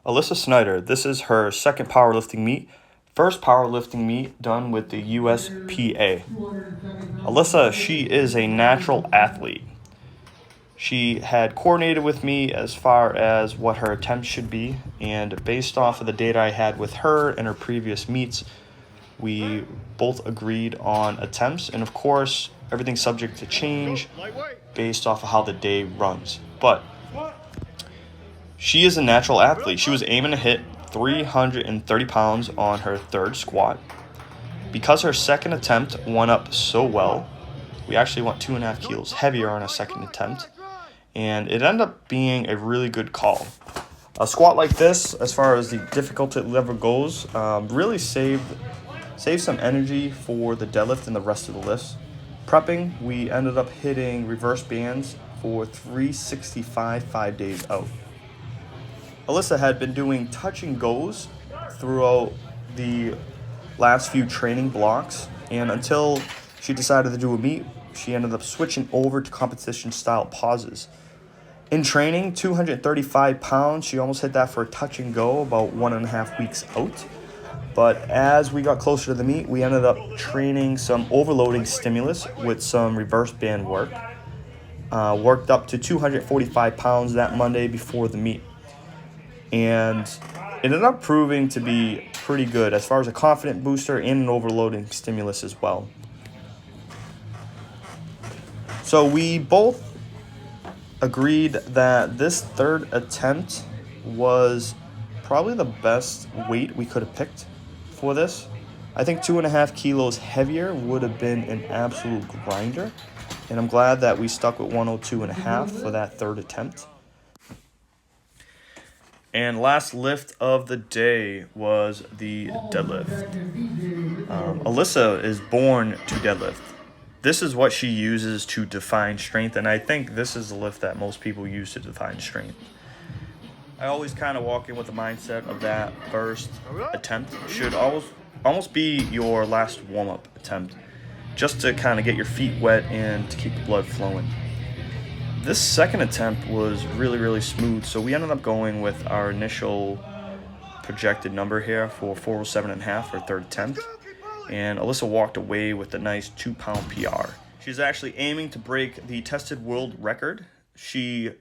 Alisa Snyder, this is her second powerlifting meet. First powerlifting meet done with the USPA. Alisa, she is a natural athlete. She had coordinated with me as far as what her attempts should be, and based off of the data I had with her and her previous meets, we both agreed on attempts, and of course, everything's subject to change based off of how the day runs. But she is a natural athlete. She was aiming to hit 330 pounds on her third squat. Because her second attempt went up so well, we actually went 2.5 kilos heavier on a second attempt, and it ended up being a really good call. A squat like this, as far as the difficulty level goes, really saved some energy for the deadlift and the rest of the lifts. Prepping, we ended up hitting reverse bands for 365 5 days out. Alisa had been doing touch and goes throughout the last few training blocks, and until she decided to do a meet, she ended up switching over to competition style pauses. In training, 235 pounds, she almost hit that for a touch and go about 1.5 weeks out. But as we got closer to the meet, we ended up training some overloading stimulus with some reverse band work. Worked up to 245 pounds that Monday before the meet. And it ended up proving to be pretty good as far as a confident booster and an overloading stimulus as well. So we both agreed that this third attempt was probably the best weight we could have picked for this. I think 2.5 kilos heavier would have been an absolute grinder, and I'm glad that we stuck with 102.5 for that third attempt. And last lift of the day was the deadlift. Alisa is born to deadlift. This is what she uses to define strength, and I think this is the lift that most people use to define strength. I always kind of walk in with the mindset of that first attempt should almost be your last warm-up attempt, just to kind of get your feet wet and to keep the blood flowing. This second attempt was really, really smooth, so we ended up going with our initial projected number here for 407.5 for third attempt, and Alisa walked away with a nice 2-pound PR. She's actually aiming to break the tested world record. She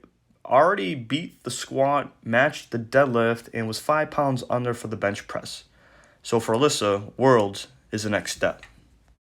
already beat the squat, matched the deadlift, and was 5 pounds under for the bench press. So for Alisa, worlds is the next step.